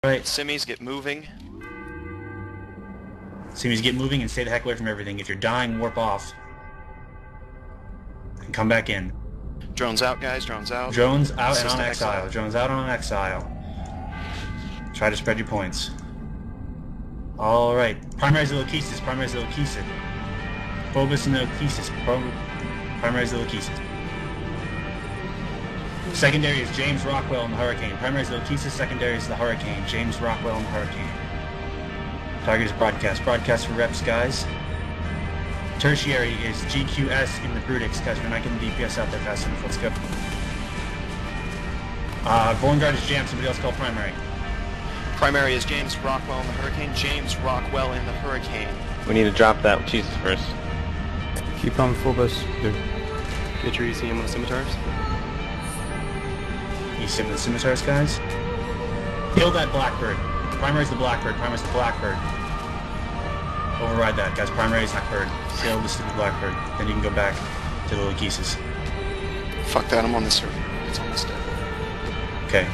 Right. Simmies, get moving. Simmies, get moving and stay the heck away from everything. If you're dying, warp off. And come back in. Drones out, guys. Drones out. Drones out and Assist on exile. Drones out and on exile. Try to spread your points. Alright. Primaries of Lochesis. Primaries of Lochesis. Phobos and Lochesis. Primaries of Lochesis. Secondary is James Rockwell and the Hurricane. Primaries of Lochesis. Secondary is the Hurricane. James Rockwell and the Hurricane. Target is broadcast. Broadcast for reps, guys. Tertiary is GQS in the Brutix, guys. We're not getting DPS out there fast enough. Let's go. Vorngard is Jam. Somebody else call Primary. Primary is James Rockwell in the Hurricane. James Rockwell in the Hurricane. We need to drop that Jesus first. Keep on Phobos. Get your ECM on the scimitars. ECM with the scimitars, guys. Kill that Blackbird. Primary's the Blackbird. Primary's the Blackbird. Override that, guys. Primary's Blackbird. Kill the stupid Blackbird. Then you can go back to the Lochesis. Fuck that, I'm on this server. It's almost dead. Okay.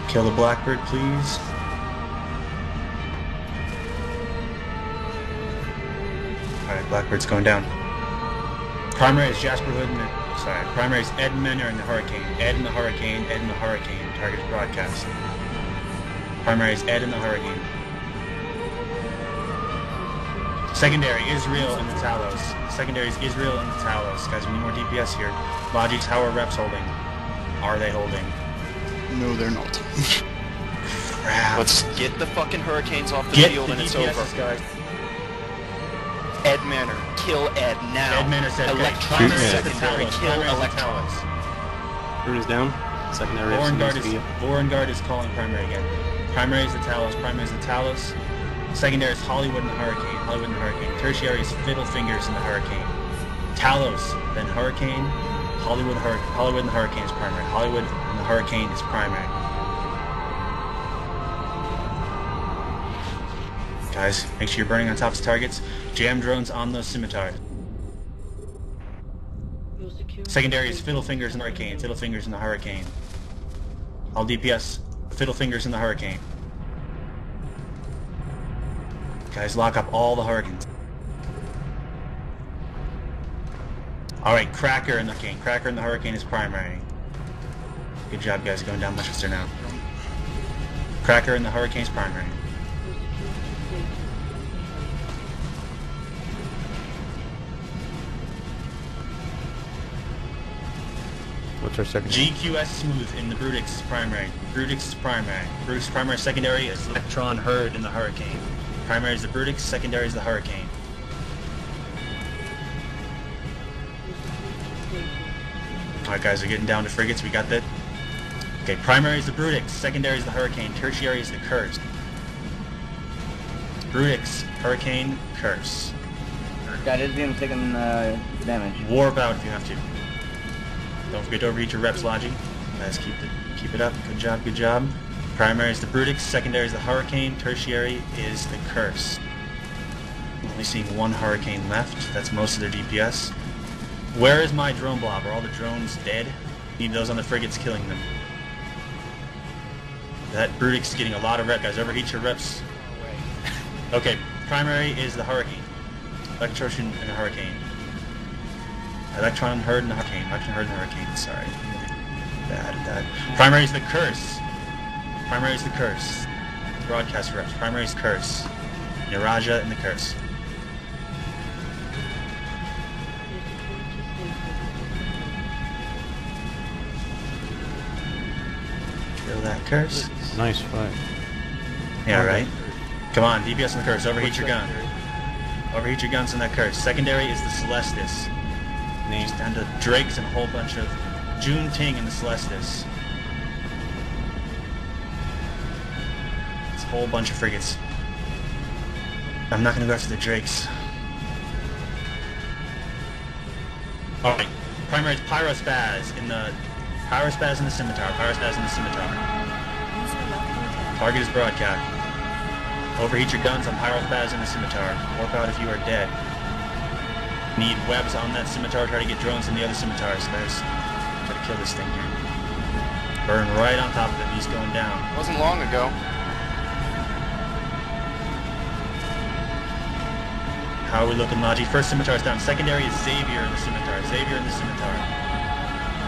Kill the Blackbird, please. Alright, Blackbird's going down. Primary is Jasper Hood and the... Sorry, primary is Ed Menor in the Hurricane. Ed in the Hurricane, Ed in the Hurricane. Target is broadcast. Primary is Ed in the Hurricane. Secondary, Israel and the Talos. Secondary is Israel and the Talos. Guys, we need more DPS here. Logics, how are reps holding? Are they holding? No, they're not. Crap. Let's get the fucking Hurricanes off the Get field the and it's DPSs, over. guys. Ed Manor, kill Ed now. Ed Menor said, Electron primary is the secondary, Talos. kill Primary is the Electron. Talos. Rune is down. Secondary Vorngard is calling primary again. Primary is the Talos. Primary is the Talos. Secondary is Hollywood and the Hurricane. Hollywood and the Hurricane. Tertiary is Fiddle Fingers and the Hurricane. Talos, then Hurricane. Hollywood and the Hurricane is primary. Hollywood and the Hurricane is primary. Guys, make sure you're burning on top of targets. Jam drones on those scimitars. Secondary is Fiddle Fingers and the Hurricane. Fiddle Fingers and the Hurricane. All DPS. Fiddle Fingers and the Hurricane. Guys, lock up all the Hurricanes. Alright, Cracker and the Hurricane. Cracker and the Hurricane is primary. Good job, guys. Going down much faster now. Cracker and the Hurricane is primary. What's our second? GQS Smooth in the Brutix is primary. Brutix is primary. Brutix primary. Secondary is Electron Herd in the Hurricane. Primary is the Brutix. Secondary is the Hurricane. Alright guys, we're getting down to frigates. We got that. Okay, primary is the Brutix. Secondary is the Hurricane. Tertiary is the Curse. Brutix, Hurricane, Curse. Got it, being taking damage. Warp out if you have to. Don't forget to overheat your reps, Logi. Guys, keep it up. Good job, good job. Primary is the Brutix, secondary is the Hurricane, tertiary is the Curse. Only seeing one Hurricane left. That's most of their DPS. Where is my drone blob? Are all the drones dead? Need those on the frigates killing them. That Brutix is getting a lot of reps, guys. Overheat your reps. Okay, primary is the Hurricane. Electrocution and the Hurricane. Electron Herd and the Hurricane. Electron Herd and the Hurricane. Sorry. Bad. Primary is the Curse. Primary is the Curse. Broadcast reps. Primary is Curse. Niraja and the Curse. Kill that Curse. Nice fight. Yeah, right? Come on, DPS and the Curse. Overheat your gun. Overheat your guns on that Curse. Secondary is the Celestis. Names down to Drakes and a whole bunch of June Ting and the Celestis. It's a whole bunch of frigates. I'm not gonna go after the Drakes. Alright. Primary is Pyrospaz in the Scimitar. Pyrospaz in the Scimitar. Target is broadcast. Overheat your guns on Pyrospaz in the Scimitar. Warp out if you are dead. Need webs on that scimitar. Try to get drones in the other scimitars, guys. Try to kill this thing here. Burn right on top of him. He's going down. Wasn't long ago. How are we looking, Logi? First scimitar's down. Secondary is Xavier in the scimitar. Xavier in the scimitar.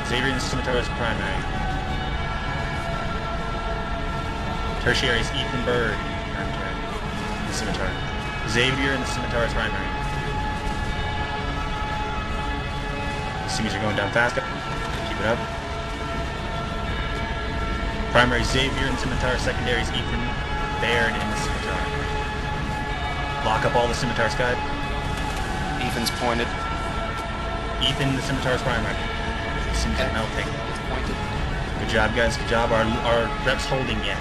Xavier in the scimitar is primary. Tertiary is Ethan Bird in the scimitar. Xavier in the scimitar is primary. The semis are going down fast. Keep it up. Primary Xavier in the scimitar. Secondary is Ethan Baird in the scimitar. Lock up all the scimitars, guys. Ethan's pointed. Ethan, the scimitar's primary. These seems are melting. It's pointed. Good job, guys. Good job. Are reps holding yet?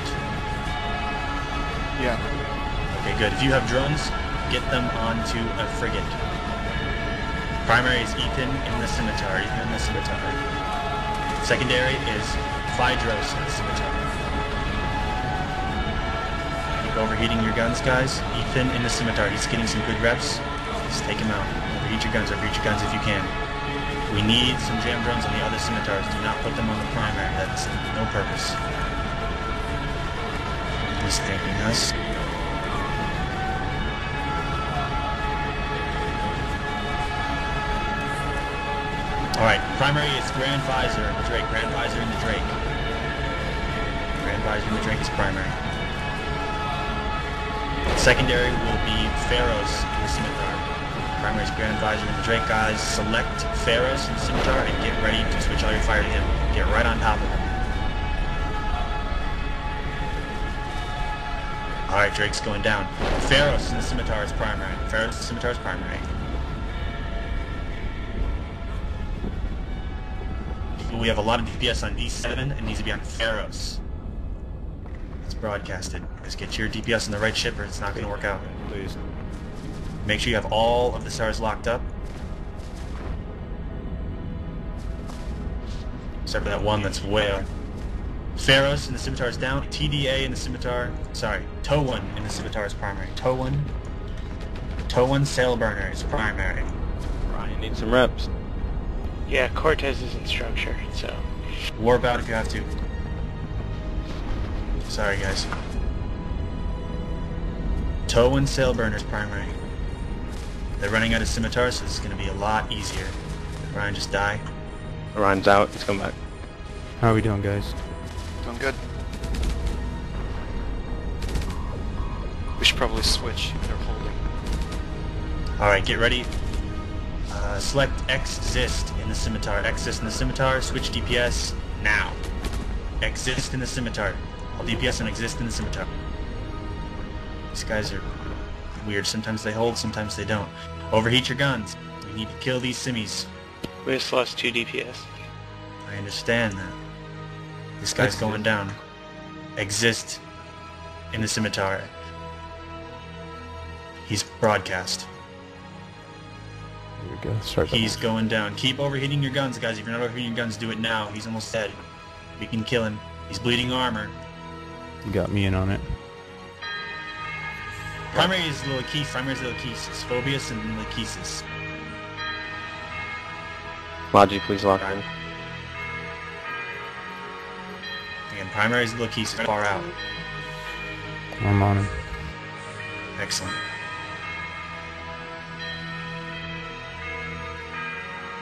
Yeah. Okay, good. If you have drones, get them onto a frigate. Primary is Ethan in the scimitar. Ethan in the scimitar. Secondary is Phaedros in the scimitar. Keep overheating your guns, guys. Ethan in the scimitar. He's getting some good reps. Just take him out. Overheat your guns if you can. We need some jam drones on the other scimitars. Do not put them on the primary. That's no purpose. He's thanking us. Alright, primary is Grand Visor in the Drake. Grand Visor in the Drake. Grand Visor in the Drake is primary. Secondary will be Pharaohs in the scimitar. Primary is Grand Visor in the Drake, guys. Select Pharaohs in the scimitar and get ready to switch all your fire to him. Get right on top of him. Alright, Drake's going down. Pharaohs in the scimitar is primary. Pharaohs in the scimitar is primary. We have a lot of DPS on D7 and needs to be on Pharaohs. It's broadcasted. Just get your DPS on the right ship or it's not going to work out. Please. Make sure you have all of the stars locked up. Except for that one that's way up. Pharaohs in the scimitar is down. TDA in the scimitar. Sorry, Towon in the scimitar is primary. Towon Sailburner is primary. Ryan needs some reps. Yeah, Cortez is in structure, so... Warp out if you have to. Sorry, guys. Towon Sailburner is primary. They're running out of scimitars, so this is going to be a lot easier. Ryan, just die. Ryan's out. He's coming back. How are we doing, guys? Doing good. We should probably switch if they're holding. Alright, get ready. Select Exist in the scimitar. Exist in the scimitar. Switch DPS now. Exist in the scimitar. All DPS and exist in the scimitar. These guys are weird. Sometimes they hold, sometimes they don't. Overheat your guns. We need to kill these simmies. We just lost 2 DPS. I understand that. This guy's going down. Exist in the scimitar. He's broadcast. Here we go. Start the He's going down. Keep overheating your guns, guys. If you're not overheating your guns, do it now. He's almost dead. We can kill him. He's bleeding armor. You got me in on it. Primary is Lilakis. Primary is Lilakis. Phobius and Lilakis. Logi, please lock in. Again, primary is Lilakis. Far out. I'm on him. Excellent.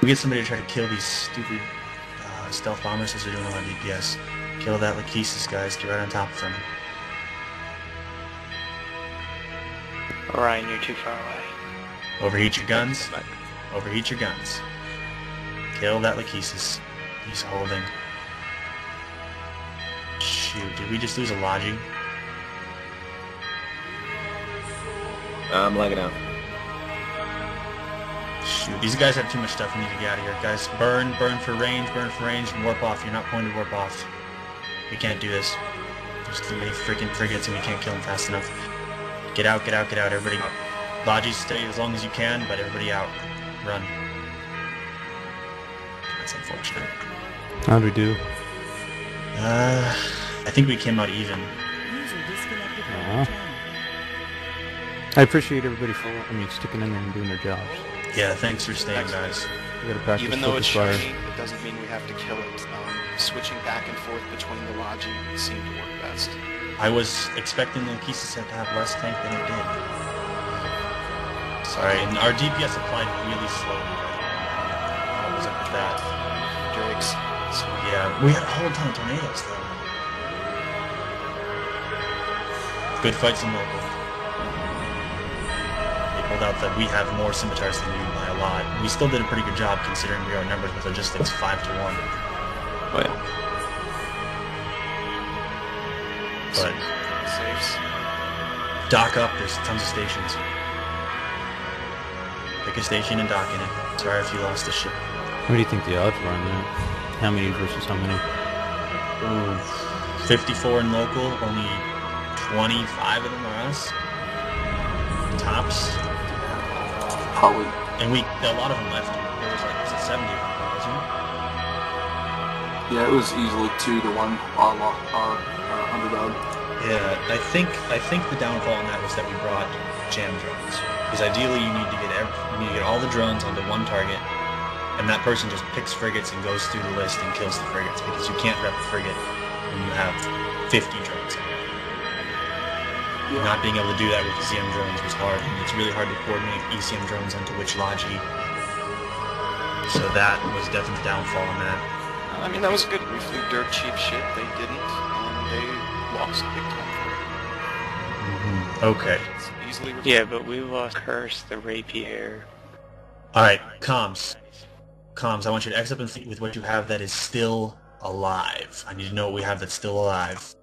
We get somebody to try to kill these stupid stealth bombers since they're doing a lot of DPS. Kill that Lachesis, guys. Get right on top of them. Orion, you're too far away. Overheat your guns. Overheat your guns. Kill that Lachesis. He's holding. Shoot, did we just lose a Logi? I'm lagging out. Shoot, these guys have too much stuff. We need to get out of here. Guys, burn for range, and warp off. You're not pointed, warp off. We can't do this. There's too many freaking frigates and we can't kill them fast enough. Get out, get out, get out, everybody. Logi, stay as long as you can, but everybody out. Run. That's unfortunate. How'd we do? I think we came out even. I appreciate everybody sticking in there and doing their jobs. Yeah, thanks for staying, guys. We gotta practice Even though it's focus fire. shiny, it doesn't mean we have to kill it. Switching back and forth between the Logi seemed to work best. I was expecting the pieces set to have less tank than it did. Sorry, and our DPS applied really slowly. What was up with that? Drakes. So, Yeah, we had a whole ton of tornadoes though. Good fights in local. They pulled out that we have more scimitars than you by a lot. We still did a pretty good job considering we are numbers with logistics 5 to 1. Oh yeah. But safes. dock up, there's tons of stations. Pick a station and dock in it. Sorry if you lost the ship. What do you think the odds were on that? How many versus how many? Ooh, 54 in local, only 25 of them are us. Tops. Probably. And a lot of them left. There was like, was it 70 of them, wasn't it? Yeah, it was easily 2-1 our underdog. Yeah, I think the downfall on that was that we brought jam drones. Because ideally you need to get all the drones onto one target, and that person just picks frigates and goes through the list and kills the frigates, because you can't rep a frigate when you have 50 drones. Yeah. Not being able to do that with ECM drones was hard, and it's really hard to coordinate ECM drones onto which Logi. So that was definitely the downfall on that. I mean, that was good. We flew dirt cheap shit. They didn't, and they lost big time for it. Okay. It's easily Yeah, but we lost Curse, the Rapier. Alright, comms. Comms, I want you to X up and think with what you have that is still alive. I need to know what we have that's still alive.